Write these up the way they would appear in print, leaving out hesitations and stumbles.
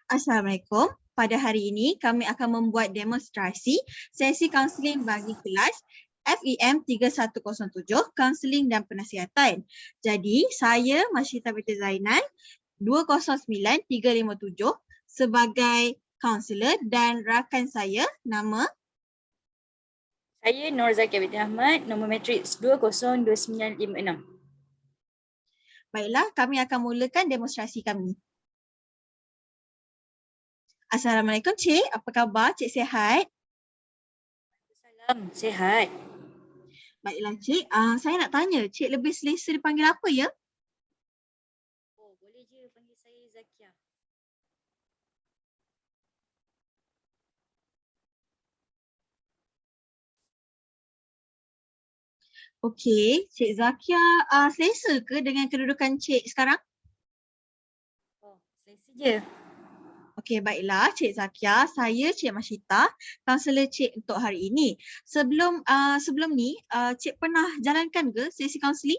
Assalamualaikum. Pada hari ini kami akan membuat demonstrasi sesi kaunseling bagi kelas FEM 3107, kaunseling dan penasihatan. Jadi, saya Masyita binti Zainal 209357 sebagai kaunselor dan rakan saya nama Saya Nur Zakia binti Ahmad, nombor matriks 202956. Baiklah, kami akan mulakan demonstrasi kami. Assalamualaikum Cik, apa khabar? Cik sihat? Salam, sihat. Baiklah Cik, saya nak tanya, Cik lebih selesa dipanggil apa ya? Oh, boleh je panggil saya Zakia. Okey, Cik Zakia selesa ke dengan kedudukan Cik sekarang? Oh, selesa je. Okey, baiklah Cik Zakia, saya Cik Masyita, kaunselor Cik untuk hari ini. Sebelum ni, Cik pernah jalankan ke sesi kaunseling?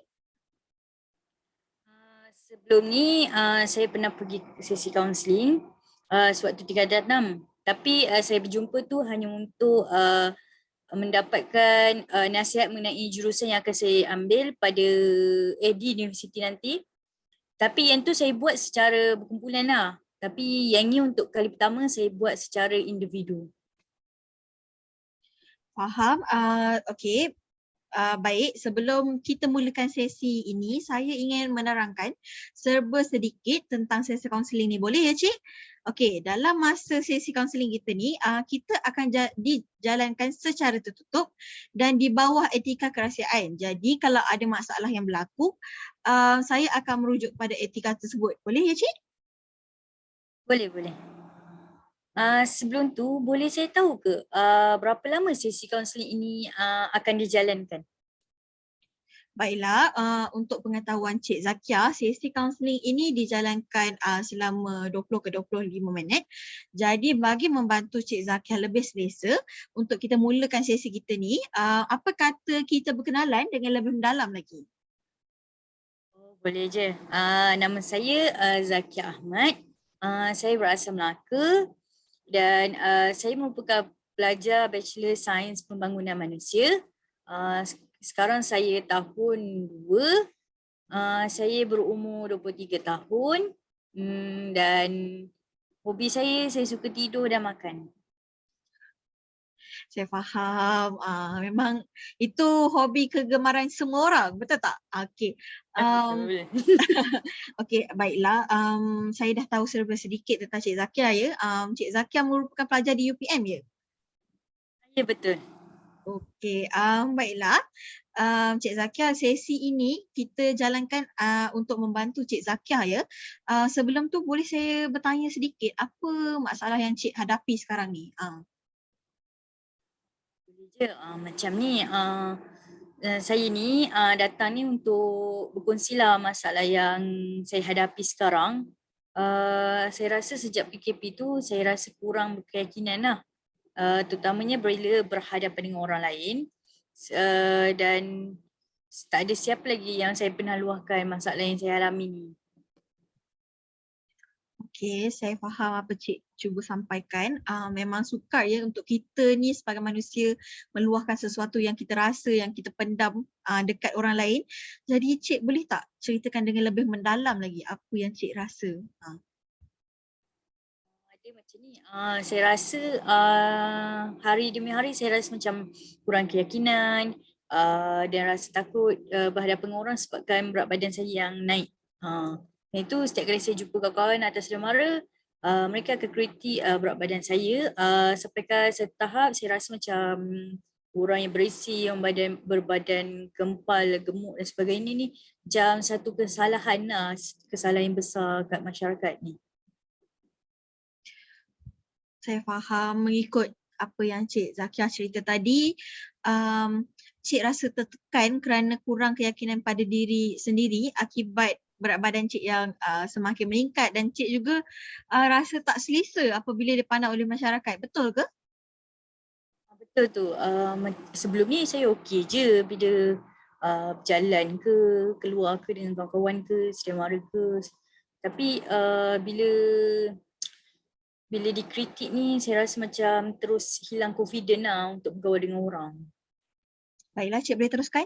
Sebelum ni saya pernah pergi sesi kaunseling sewaktu tingkatan 6. Tapi saya berjumpa tu hanya untuk mendapatkan nasihat mengenai jurusan yang akan saya ambil pada AD University nanti. Tapi yang tu saya buat secara berkumpulan lah. Tapi yang ni untuk kali pertama saya buat secara individu. Faham. Okey. Baik, sebelum kita mulakan sesi ini, saya ingin menerangkan serba sedikit tentang sesi kaunseling ni. Boleh ya Cik? Okey, dalam masa sesi kaunseling kita ni, kita akan dijalankan secara tertutup dan di bawah etika kerahsiaan. Jadi kalau ada masalah yang berlaku, saya akan merujuk pada etika tersebut. Boleh ya Cik? Boleh, boleh. Sebelum tu, boleh saya tahu ke berapa lama sesi kaunseling ini akan dijalankan? Baiklah, untuk pengetahuan Cik Zakia, sesi kaunseling ini dijalankan selama 20 ke 25 minit. Jadi bagi membantu Cik Zakia lebih selesa untuk kita mulakan sesi kita ni, apa kata kita berkenalan dengan lebih mendalam lagi? Oh, boleh je. Nama saya Zakia Ahmad. Saya berasal Melaka dan saya merupakan pelajar Bachelor Sains Pembangunan Manusia. Sekarang saya tahun 2. Saya berumur 23 tahun dan hobi saya suka tidur dan makan. Saya faham, memang itu hobi kegemaran semua orang, betul tak? Okey. Betul. Okey, baiklah. Saya dah tahu serba sedikit tentang Cik Zakia ya. Cik Zakia merupakan pelajar di UPM ya? Ya, betul. Okey, baiklah. Cik Zakia, sesi ini kita jalankan untuk membantu Cik Zakia ya. Sebelum tu boleh saya bertanya sedikit, apa masalah yang Cik hadapi sekarang ni? Boleh je. Macam ni, saya ni datang ni untuk berkongsilah masalah yang saya hadapi sekarang. Saya rasa sejak PKP tu saya rasa kurang berkeyakinan lah. Terutamanya bila berhadapan dengan orang lain. Dan tak ada siapa lagi yang saya pernah luahkan masalah yang saya alami ni. Okey, saya faham apa Cik cuba sampaikan. Memang sukar ya untuk kita ni sebagai manusia meluahkan sesuatu yang kita rasa, yang kita pendam dekat orang lain. Jadi Cik boleh tak ceritakan dengan lebih mendalam lagi apa yang Cik rasa? Ada macam ni, saya rasa hari demi hari saya rasa macam kurang keyakinan dan rasa takut berhadapan dengan orang sebabkan berat badan saya yang naik. Dan itu setiap kali saya jumpa kawan-kawan atau saudara mara, mereka akan kritik berat badan saya sampai ke satu tahap saya rasa macam orang yang berisi, yang berbadan gempal, gemuk dan sebagainya ni macam satu kesalahan lah, kesalahan yang besar kat masyarakat ni. Saya faham mengikut apa yang Cik Zakia cerita tadi. Cik rasa tertekan kerana kurang keyakinan pada diri sendiri akibat berat badan Cik yang semakin meningkat dan Cik juga rasa tak selesa apabila dipandang oleh masyarakat. Betul ke? Betul tu. Sebelum ni saya okey je bila berjalan ke, keluar ke dengan kawan-kawan ke, saudara mara ke. Tapi bila bila dikritik ni saya rasa macam terus hilang confident lah untuk bergaul dengan orang. Baiklah, Cik boleh teruskan.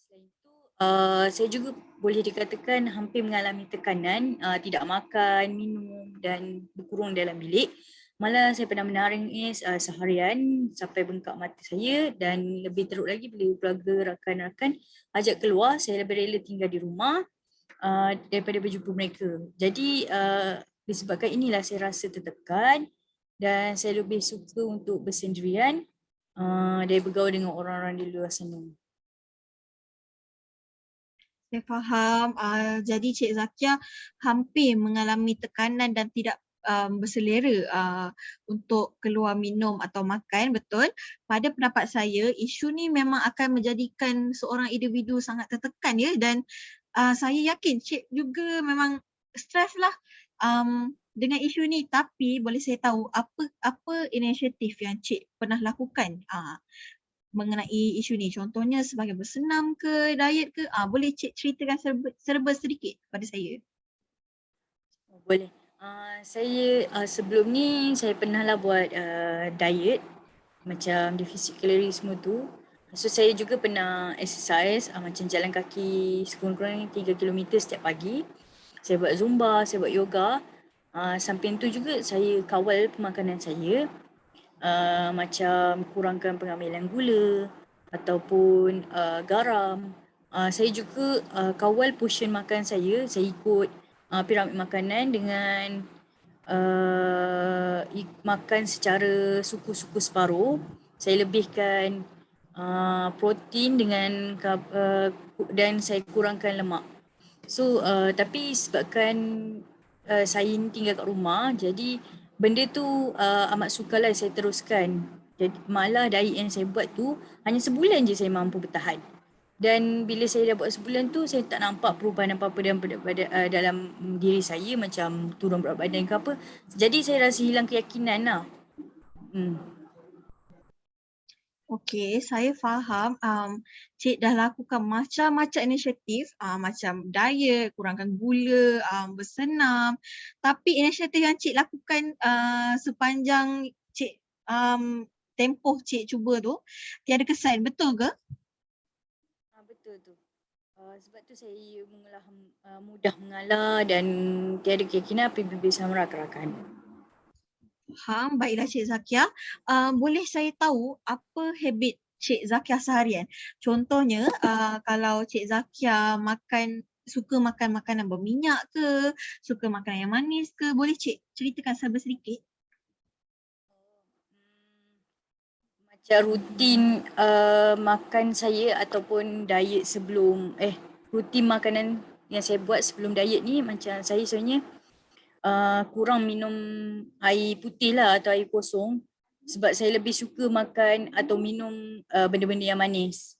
Selain itu, saya juga boleh dikatakan hampir mengalami tekanan, tidak makan, minum dan berkurung dalam bilik. Malah saya pernah menangis seharian sampai bengkak mata saya, dan lebih teruk lagi bila keluarga rakan-rakan ajak keluar, saya lebih rela tinggal di rumah daripada berjumpa mereka. Jadi disebabkan inilah saya rasa tertekan dan saya lebih suka untuk bersendirian dari bergaul dengan orang-orang di luar sana. Saya faham. Jadi Cik Zakia hampir mengalami tekanan dan tidak berselera untuk keluar minum atau makan, betul? Pada pendapat saya, isu ni memang akan menjadikan seorang individu sangat tertekan ya, dan saya yakin Cik juga memang stres lah dengan isu ni. Tapi boleh saya tahu apa inisiatif yang Cik pernah lakukan mengenai isu ni, contohnya sebagai bersenam ke, diet ke, boleh Cik ceritakan serba sedikit kepada saya. Boleh. Saya sebelum ni saya pernah lah buat diet macam defisit kalori semua tu. So saya juga pernah exercise macam jalan kaki sekurang-kurangnya 3 km setiap pagi. Saya buat zumba, saya buat yoga. Samping tu juga saya kawal pemakanan saya. Macam kurangkan pengambilan gula ataupun garam. Saya juga kawal portion makan saya ikut piramid makanan dengan makan secara suku-suku separuh. Saya lebihkan protein dengan dan saya kurangkan lemak. So tapi sebabkan saya ni tinggal kat rumah, jadi benda tu amat sukarlah saya teruskan. Jadi malah diet yang saya buat tu hanya sebulan je saya mampu bertahan. Dan bila saya dah buat sebulan tu, saya tak nampak perubahan apa-apa dalam diri saya, macam turun berat badan ke apa. Jadi saya rasa hilang keyakinan lah. Okey, saya faham. Cik dah lakukan macam-macam inisiatif, macam diet, kurangkan gula, bersenam. Tapi inisiatif yang Cik lakukan sepanjang Cik tempoh Cik cuba tu tiada kesan, betul ke? Betul tu. Sebab tu saya mudah mengalah dan tiada keyakinan apabila bersama rakan-rakan. Faham, baiklah Cik Zakia. Boleh saya tahu apa habit Cik Zakia seharian? Contohnya kalau Cik Zakia suka makan makanan berminyak ke, suka makan yang manis ke, boleh Cik ceritakan serba sedikit? Macam rutin makan saya ataupun diet sebelum rutin makanan yang saya buat sebelum diet ni, macam saya sebenarnya kurang minum air putih lah atau air kosong, sebab saya lebih suka makan atau minum benda-benda yang manis.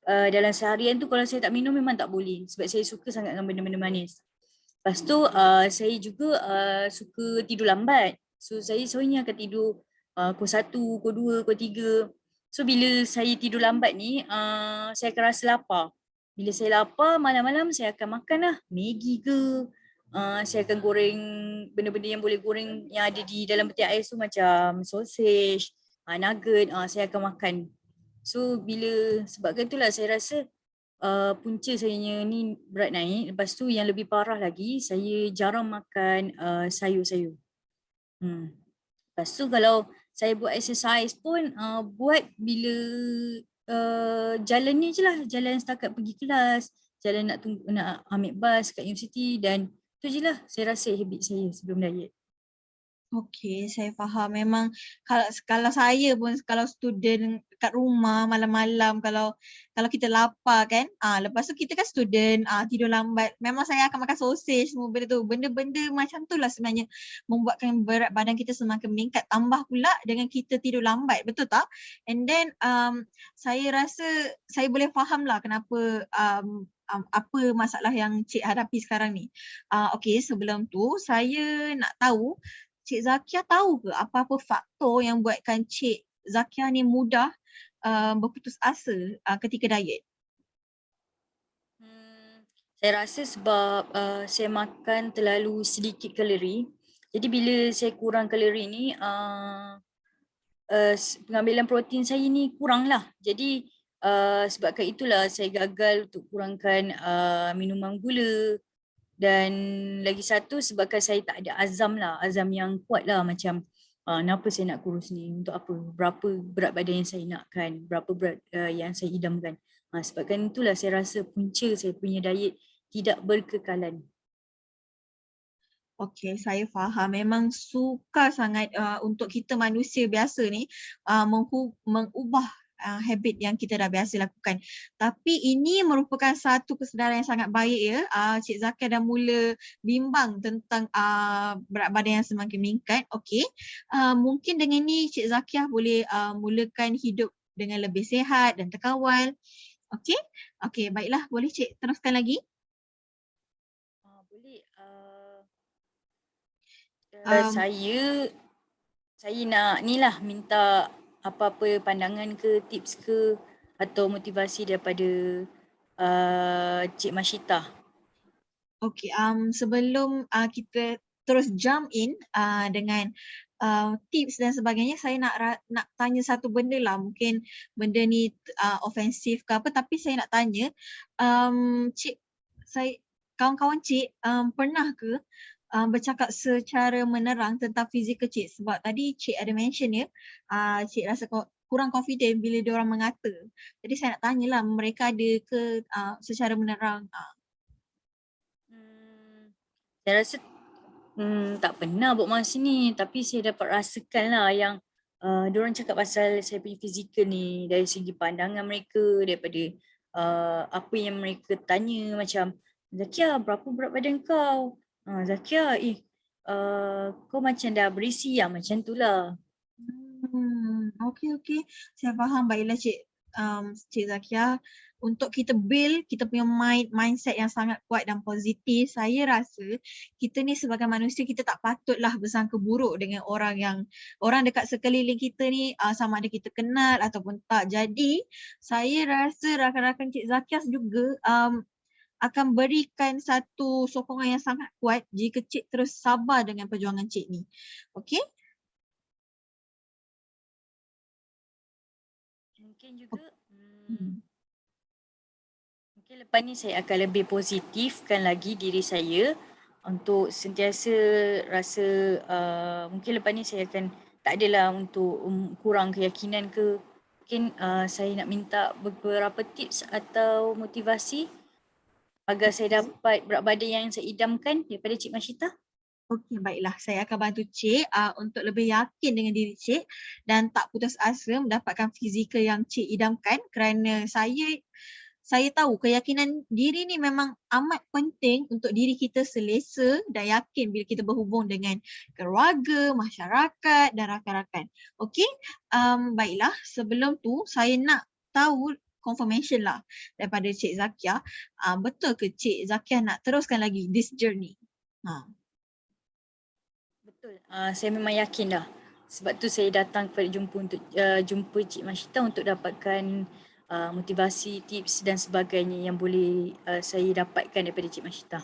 Dalam seharian tu kalau saya tak minum memang tak boleh, sebab saya suka sangat dengan benda-benda manis. Lepas tu saya juga suka tidur lambat. So saya sebenarnya akan tidur pukul 1, pukul 2, pukul 3. So bila saya tidur lambat ni saya akan rasa lapar. Bila saya lapar malam-malam saya akan makan lah Maggi ke. Saya akan goreng benda-benda yang boleh goreng yang ada di dalam peti ais tu, macam sausage, nugget, saya akan makan. So bila sebabkan itulah saya rasa punca saya ni berat naik. Lepas tu yang lebih parah lagi, saya jarang makan sayur-sayur. Lepas tu kalau saya buat exercise pun buat bila jalan ni je lah, jalan setakat pergi kelas, jalan nak ambil bas kat universiti, dan tu je lah saya rasa habit saya sebelum diet. Okey, saya faham. Memang kalau saya pun kalau student kat rumah malam-malam, kalau kita lapar kan, lepas tu kita kan student, tidur lambat, memang saya akan makan sausage semua benda tu. Benda-benda macam tu lah sebenarnya membuatkan berat badan kita semakin meningkat, tambah pula dengan kita tidur lambat, betul tak? And then saya rasa saya boleh faham lah kenapa apa masalah yang Cik hadapi sekarang ni. Okey, sebelum tu saya nak tahu, Cik Zakia tahu ke apa-apa faktor yang buatkan Cik Zakia ni mudah berputus asa ketika diet? Saya rasa sebab saya makan terlalu sedikit kalori. Jadi bila saya kurang kalori ni, pengambilan protein saya ni kurang lah. Jadi sebabkan itulah saya gagal untuk kurangkan minuman gula. Dan lagi satu sebabkan saya tak ada azam yang kuat lah, macam kenapa saya nak kurus ni, untuk apa, berapa berat badan yang saya nakkan, berapa berat yang saya idamkan. Sebabkan itulah saya rasa punca saya punya diet tidak berkekalan. Okey, saya faham. Memang sukar sangat untuk kita manusia biasa ni mengubah habit yang kita dah biasa lakukan. Tapi ini merupakan satu kesedaran yang sangat baik ya. Cik Zakia dah mula bimbang tentang berat badan yang semakin meningkat. Okey, mungkin dengan ni Cik Zakia boleh mulakan hidup dengan lebih sihat dan terkawal. Okey, okey, baiklah, boleh Cik teruskan lagi. Boleh. Um, Saya nak ni lah minta apa-apa pandangan ke, tips ke atau motivasi daripada Cik Mashita. Okay, sebelum kita terus jump in dengan tips dan sebagainya, saya nak tanya satu benda lah. Mungkin benda ni ofensif ke apa, tapi saya nak tanya, Cik, kawan-kawan Cik pernah ke bercakap secara menerang tentang fizikal Cik? Sebab tadi Cik ada mention ya, Cik rasa kurang confident bila diorang mengata. Jadi saya nak tanyalah, mereka ada ke secara menerang Saya rasa tak pernah buat masa ni, tapi saya dapat rasakan lah yang diorang cakap pasal saya punya fizikal ni dari segi pandangan mereka, daripada apa yang mereka tanya, macam Zakia berapa berat badan kau? Zakia kau macam dah berisi lah, macam tu lah. Okey. Saya faham. Baiklah Cik Zakia. Untuk kita build kita punya mindset yang sangat kuat dan positif, saya rasa kita ni sebagai manusia, kita tak patutlah bersangka buruk dengan orang dekat sekeliling kita ni, sama ada kita kenal ataupun tak. Jadi saya rasa rakan-rakan Cik Zakia juga akan berikan satu sokongan yang sangat kuat jika Cik terus sabar dengan perjuangan Cik ni. Okey? Mungkin juga mungkin lepas ni saya akan lebih positifkan lagi diri saya untuk sentiasa rasa mungkin lepas ni saya akan tak adalah untuk kurang keyakinan ke. Mungkin saya nak minta beberapa tips atau motivasi agar saya dapat berat badan yang saya idamkan daripada Cik Mashita. Okey, baiklah. Saya akan bantu Cik untuk lebih yakin dengan diri Cik dan tak putus asa mendapatkan fizikal yang Cik idamkan, kerana saya tahu keyakinan diri ni memang amat penting untuk diri kita selesa dan yakin bila kita berhubung dengan keluarga, masyarakat dan rakan-rakan. Okey, baiklah. Sebelum tu saya nak tahu confirmation lah daripada Cik Zakia. Betul ke Cik Zakia nak teruskan lagi this journey? Betul. Saya memang yakin dah. Sebab tu saya datang kepada jumpa Cik Mashita untuk dapatkan motivasi, tips dan sebagainya yang boleh saya dapatkan daripada Cik Mashita.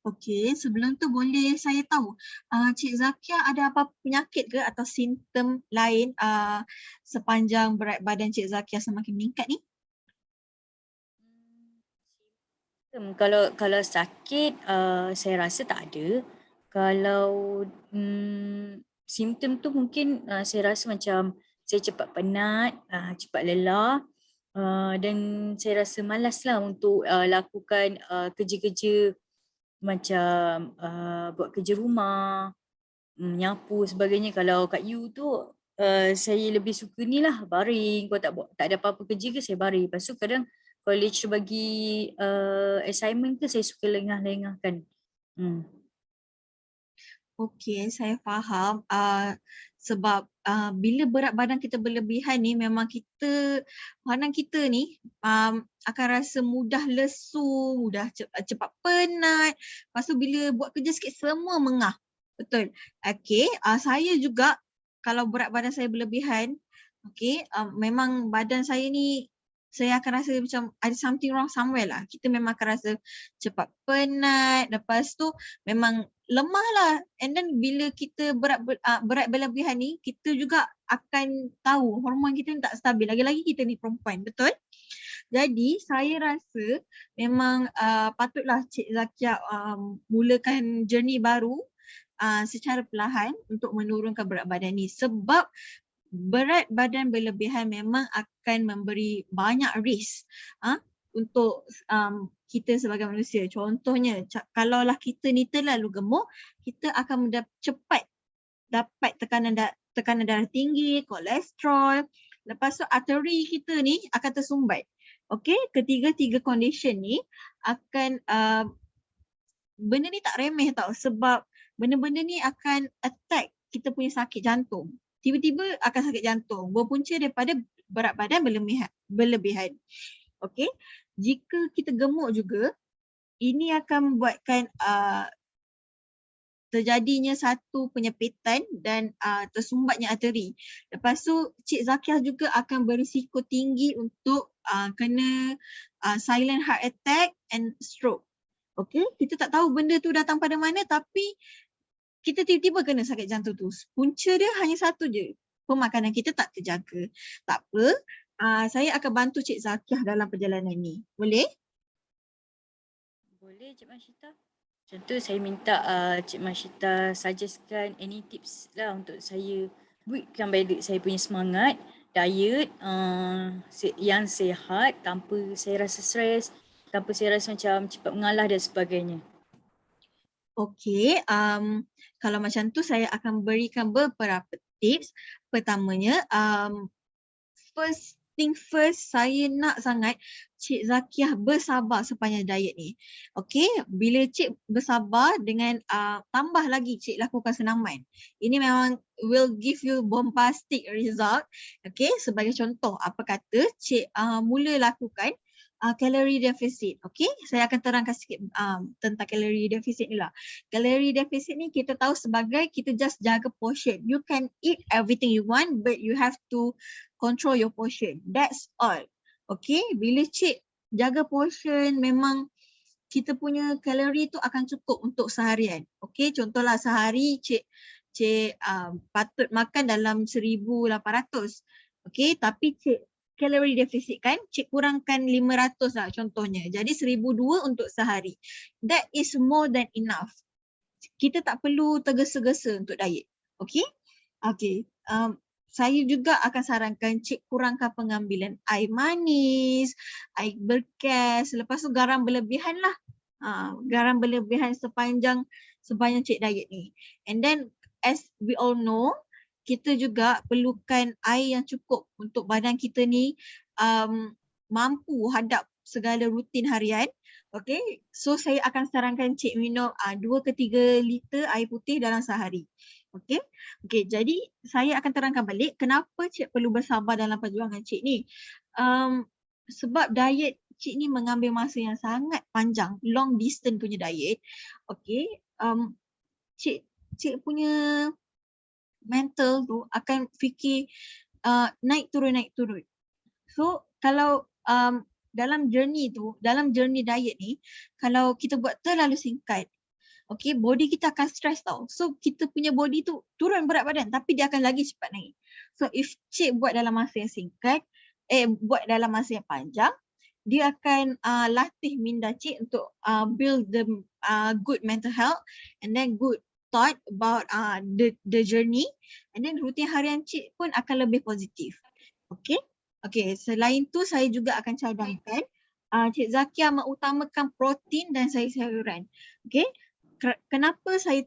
Okey, sebelum tu boleh saya tahu Cik Zakia ada apa-apa penyakit ke atau simptom lain sepanjang berat badan Cik Zakia semakin meningkat ni? Kalau sakit saya rasa tak ada. Kalau simptom tu mungkin saya rasa macam saya cepat penat, cepat lelah dan saya rasa malas lah untuk lakukan kerja-kerja macam buat kerja rumah, menyapu sebagainya. Kalau kat you tu saya lebih suka ni lah, baring. Kalau tak ada apa-apa kerja ke, saya baring. Lepas tu kadang college bagi assignment ke, saya suka lengah-lengahkan. Okey, saya faham. Sebab bila berat badan kita berlebihan ni, memang badan kita ni akan rasa mudah lesu, mudah cepat penat. Lepas tu bila buat kerja sikit semua mengah. Betul. Okey, saya juga kalau berat badan saya berlebihan, okey, memang badan saya ni saya akan rasa macam ada something wrong somewhere lah. Kita memang akan rasa cepat penat, lepas tu memang lemah lah. And then bila kita berat berlebihan ni, kita juga akan tahu hormon kita ni tak stabil. Lagi-lagi kita ni perempuan, betul? Jadi saya rasa memang patutlah Cik Zakiah mulakan journey baru secara perlahan untuk menurunkan berat badan ni. Sebab berat badan berlebihan memang akan memberi banyak risk untuk kita sebagai manusia. Contohnya, kalaulah kita ni terlalu gemuk, kita akan cepat dapat tekanan darah tinggi, kolesterol. Lepas tu arteri kita ni akan tersumbat. Okey, ketiga-tiga condition ni akan benda ni tak remeh tau, sebab benda-benda ni akan attack kita punya sakit jantung. Tiba-tiba akan sakit jantung berpunca daripada berat badan berlebihan. Okey, jika kita gemuk juga, ini akan membuatkan terjadinya satu penyempitan dan tersumbatnya arteri. Lepas tu Cik Zakiah juga akan berisiko tinggi untuk kena silent heart attack and stroke. Okey, kita tak tahu benda tu datang pada mana, tapi kita tiba-tiba kena sakit jantung tu. Punca dia hanya satu je, pemakanan kita tak terjaga. Tak apa, saya akan bantu Cik Zakiah dalam perjalanan ni. Boleh? Boleh Cik Mashita. Contoh saya minta Cik Mashita suggestkan any tips lah untuk saya buatkan balik saya punya semangat, diet yang sihat tanpa saya rasa stres, tanpa saya rasa macam cepat mengalah dan sebagainya. Okey, kalau macam tu saya akan berikan beberapa tips. Pertamanya, first thing first, saya nak sangat Cik Zakiah bersabar sepanjang diet ni. Okey, bila Cik bersabar dengan tambah lagi Cik lakukan senaman. Ini memang will give you bombastic result. Okey, sebagai contoh, apa kata Cik mula lakukan calorie deficit. Okey, saya akan terangkan sikit tentang calorie deficit ni lah. Calorie deficit ni kita tahu sebagai kita just jaga portion. You can eat everything you want, but you have to control your portion. That's all. Okey, bila Cik jaga portion, memang kita punya kalori tu akan cukup untuk seharian. Okey, contohlah sehari Cik patut makan dalam 1,800. Okey, tapi Cik kalori deficit kan, Cik kurangkan 500 lah contohnya. Jadi 1,200 untuk sehari. That is more than enough. Kita tak perlu tergesa-gesa untuk diet. Okey? Okey. Saya juga akan sarankan Cik kurangkan pengambilan air manis, air bergas, lepas tu garam berlebihan lah. Garam berlebihan sepanjang Cik diet ni. And then as we all know, kita juga perlukan air yang cukup untuk badan kita ni mampu hadap segala rutin harian. Okay, so saya akan sarankan Cik minum 2 ke 3 liter air putih dalam sehari. Okay, jadi saya akan terangkan balik kenapa Cik perlu bersabar dalam perjuangan Cik ni. Sebab diet Cik ni mengambil masa yang sangat panjang, long distance punya diet. Okay, Cik punya mental tu akan fikir naik turun. So kalau dalam journey diet ni, kalau kita buat terlalu singkat, okay, body kita akan stress tau. So kita punya body tu turun berat badan tapi dia akan lagi cepat naik. So if Cik buat dalam masa yang singkat, buat dalam masa yang panjang, dia akan latih minda Cik untuk build the good mental health and then good thought about the journey, and then rutin harian Cik pun akan lebih positif. Okay, selain tu saya juga akan cadangkan Cik Zakiah mengutamakan protein dan sayur-sayuran. Okay, kenapa saya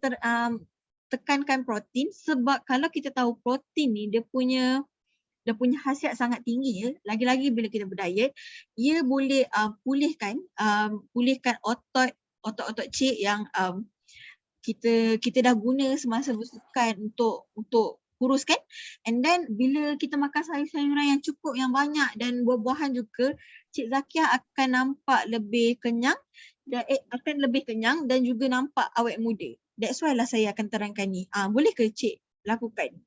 tekankan protein? Sebab kalau kita tahu protein ni dia punya khasiat sangat tinggi ya. Lagi-lagi bila kita berdiet, ia boleh pulihkan otot-otot Cik yang kita dah guna semasa bersukan untuk kuruskan. And then bila kita makan sayur-sayuran yang cukup, yang banyak dan buah-buahan juga, Cik Zakiah akan nampak lebih kenyang dan juga nampak awet muda. That's why lah saya akan terangkan ni. Boleh ke Cik lakukan?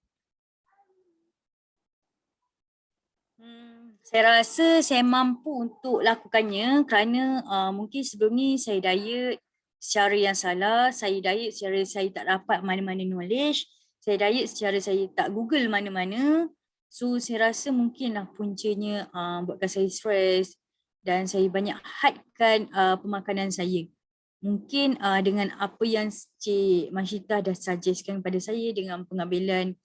Saya rasa saya mampu untuk lakukannya kerana mungkin sebelum ni saya diet secara yang salah, saya diet secara saya tak dapat mana-mana knowledge, saya diet secara saya tak google mana-mana. So saya rasa mungkinlah puncanya buatkan saya stres dan saya banyak hadkan pemakanan saya. Mungkin dengan apa yang Cik Mashita dah suggestkan kepada saya dengan pengambilan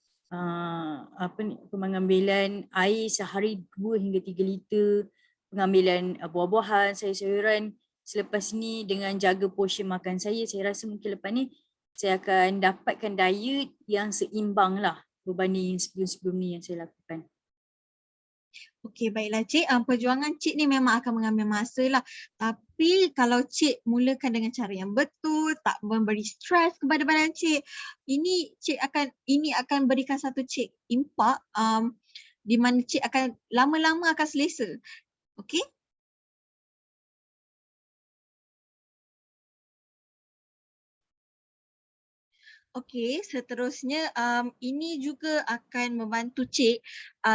pengambilan air sehari 2 hingga 3 liter, pengambilan buah-buahan, sayur-sayuran selepas ni dengan jaga portion makan saya rasa mungkin lepas ni saya akan dapatkan diet yang seimbang lah berbanding sebelum-sebelum ni yang saya lakukan. Okey, baiklah Cik. Perjuangan Cik ni memang akan mengambil masa lah. Tapi kalau Cik mulakan dengan cara yang betul, tak memberi stres kepada badan Cik, ini akan berikan satu Cik impak di mana Cik akan lama-lama akan selesa. Okey? Okey, seterusnya ini juga akan membantu Cik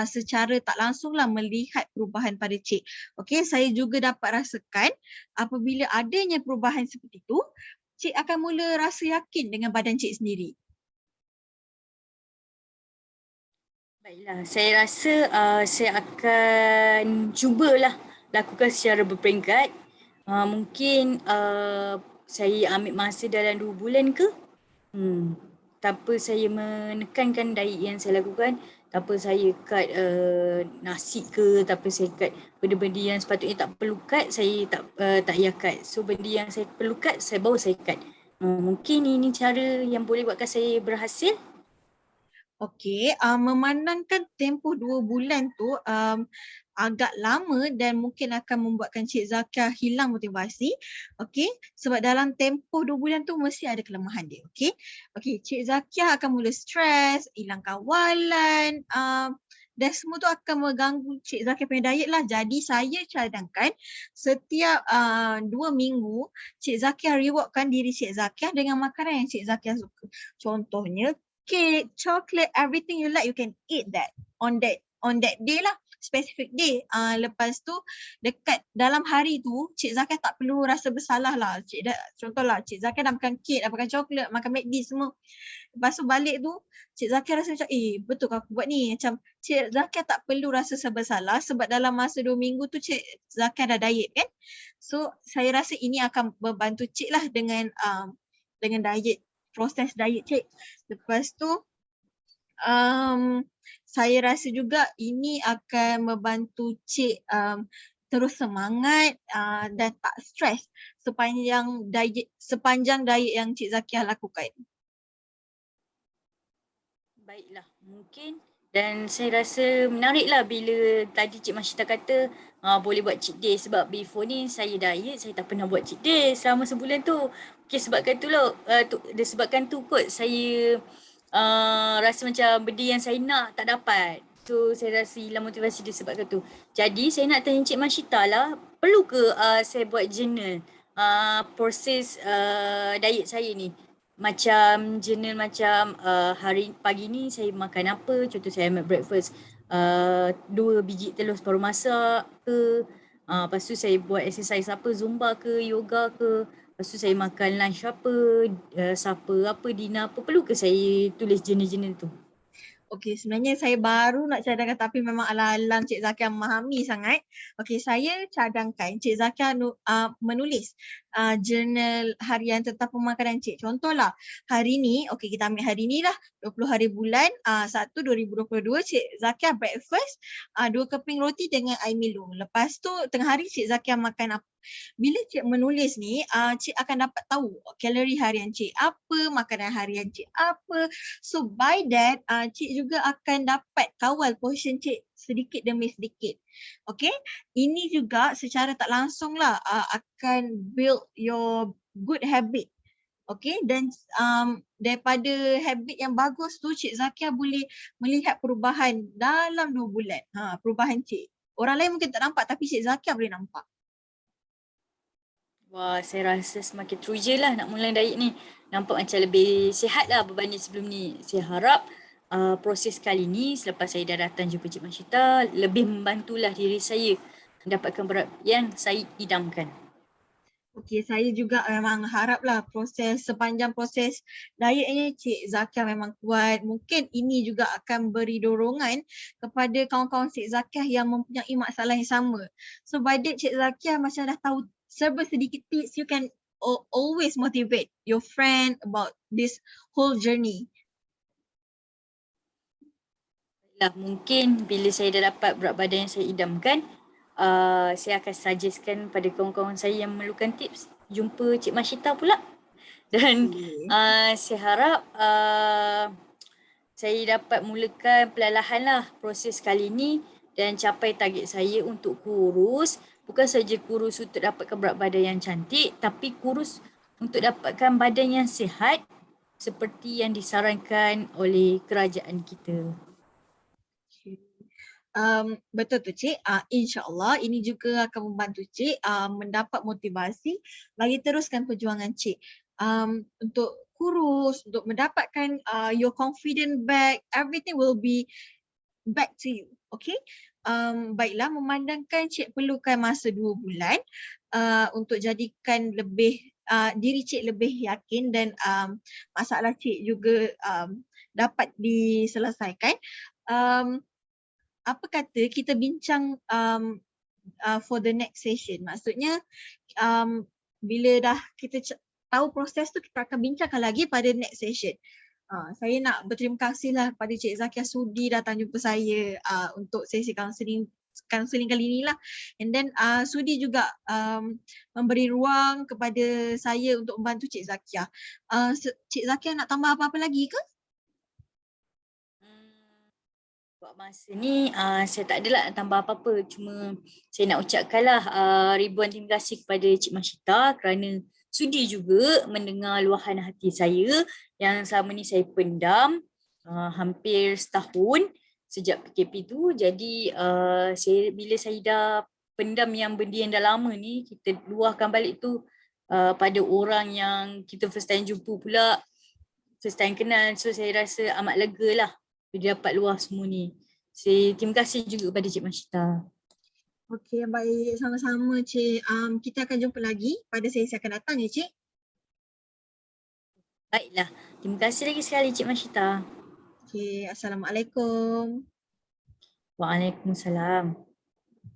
secara tak langsunglah melihat perubahan pada Cik. Okey, saya juga dapat rasakan apabila adanya perubahan seperti itu, Cik akan mula rasa yakin dengan badan Cik sendiri. Baiklah, saya rasa saya akan cubalah lakukan secara berperingkat. Mungkin saya ambil masa dalam 2 bulan ke? Tanpa saya menekankan diet yang saya lakukan, tanpa saya cut nasi ke, tanpa saya cut benda-benda yang sepatutnya tak perlu cut, saya tak payah cut. So benda yang saya perlu cut, baru saya cut. Mungkin ini cara yang boleh buatkan saya berhasil. Okey, memandangkan tempoh 2 bulan tu agak lama dan mungkin akan membuatkan Cik Zakiah hilang motivasi. Okey, sebab dalam tempoh 2 bulan tu mesti ada kelemahan dia. Okey, Cik Zakiah akan mula stres, hilang kawalan dan semua tu akan mengganggu Cik Zakiah punya diet lah. Jadi saya cadangkan setiap 2 minggu Cik Zakiah rewardkan diri Cik Zakiah dengan makanan yang Cik Zakiah suka. Contohnya cake, chocolate, everything you like, you can eat that on that day lah, specific day. Lepas tu dekat dalam hari tu Cik Zakiah tak perlu rasa bersalah lah. Contohlah Cik Zakiah dah makan kek, dah makan coklat, makan McD semua. Lepas tu balik tu Cik Zakiah rasa macam betul ke aku buat ni. Macam Cik Zakiah tak perlu rasa bersalah sebab dalam masa 2 minggu tu Cik Zakiah dah diet kan. So saya rasa ini akan membantu Cik lah dengan diet, proses diet Cik. Lepas tu saya rasa juga ini akan membantu Cik terus semangat dan tak stres sepanjang diet yang Cik Zakiah lakukan. Baiklah, mungkin dan saya rasa menariklah bila tadi Cik Mashita kata boleh buat cheat day sebab before ni saya diet, saya tak pernah buat cheat day selama sebulan tu. Okay, sebabkan tu lah, disebabkan tu kot saya rasa macam benda yang saya nak tak dapat. So saya rasa hilang motivasi disebabkan tu. Jadi saya nak tanya Cik Mashita lah, perlu ke saya buat journal proses diet saya ni? Macam journal macam hari pagi ni saya makan apa, contoh saya ambil breakfast 2 biji telur separuh masak ke, lepas tu saya buat exercise apa, zumba ke, yoga ke, lepas tu saya makan lunch apa, supper apa, dinner apa, perlu ke saya tulis journal-journal tu? Okey, sebenarnya saya baru nak cadangkan tapi memang alang-alang Cik Zakiah memahami sangat. Okey, saya cadangkan Cik Zakiah menulis jurnal harian tentang pemakanan Cik. Contohlah, hari ni, okey kita ambil hari ni lah, 20 hari bulan 1 2022, Cik Zakiah breakfast 2 keping roti dengan air Milo. Lepas tu tengah hari Cik Zakiah makan apa. Bila Cik menulis ni, Cik akan dapat tahu kalori harian Cik apa, makanan harian Cik apa. So by that, Cik juga akan dapat kawal portion Cik sedikit demi sedikit. Okay, ini juga secara tak langsung lah akan build your good habit. Okay, dan daripada habit yang bagus tu Cik Zakiah boleh melihat perubahan dalam 2 bulan. Perubahan Cik. Orang lain mungkin tak nampak tapi Cik Zakiah boleh nampak. Wah, saya rasa semakin teruja lah nak mula diet ni. Nampak macam lebih sihat lah berbanding sebelum ni. Saya harap proses kali ni selepas saya dah datang jumpa Cik Mashita, lebih membantulah diri saya mendapatkan berat yang saya idamkan. Okey, saya juga memang haraplah sepanjang proses diet ini Cik Zakiah memang kuat. Mungkin ini juga akan beri dorongan kepada kawan-kawan Cik Zakiah yang mempunyai masalah yang sama. So by that Cik Zakiah macam dah tahu serba sedikit tips, you can always motivate your friend about this whole journey. Lah, mungkin bila saya dah dapat berat badan yang saya idamkan, saya akan suggestkan pada kawan-kawan saya yang memerlukan tips, jumpa Cik Mashita pula. Dan saya harap saya dapat mulakan perlahan lah proses kali ni dan capai target saya untuk kurus. Bukan saja kurus untuk dapatkan berat badan yang cantik, tapi kurus untuk dapatkan badan yang sihat seperti yang disarankan oleh kerajaan kita. Betul tu Cik, insyaAllah ini juga akan membantu Cik mendapat motivasi bagi teruskan perjuangan Cik untuk kurus, untuk mendapatkan your confident back, everything will be back to you, okay? Baiklah, memandangkan Cik perlukan masa 2 bulan untuk jadikan diri Cik lebih yakin dan masalah Cik juga dapat diselesaikan. Apa kata kita bincang for the next session. Maksudnya bila dah kita tahu proses tu, kita akan bincangkan lagi pada next session. Saya nak berterima kasih lah pada Cik Zakiah sudi datang jumpa saya untuk sesi counselling kali ni lah. And then sudi juga memberi ruang kepada saya untuk membantu Cik Zakiah. Cik Zakiah nak tambah apa-apa lagi ke? Buat masa ni saya tak adalah nak tambah apa-apa, cuma saya nak ucapkanlah ribuan terima kasih kepada Cik Mashita kerana sudi juga mendengar luahan hati saya yang selama ni saya pendam hampir setahun sejak PKP tu. Jadi bila saya dah pendam yang benda yang dah lama ni, kita luahkan balik tu pada orang yang kita first time jumpa pula, first time kenal. So saya rasa amat lega lah bila dapat luah semua ni. Saya terima kasih juga kepada Cik Mashita. Okey, baik. Sama-sama Cik. Kita akan jumpa lagi pada sesi akan datang ya Cik. Baiklah. Terima kasih lagi sekali Cik Mashita. Okey, Assalamualaikum. Waalaikumsalam.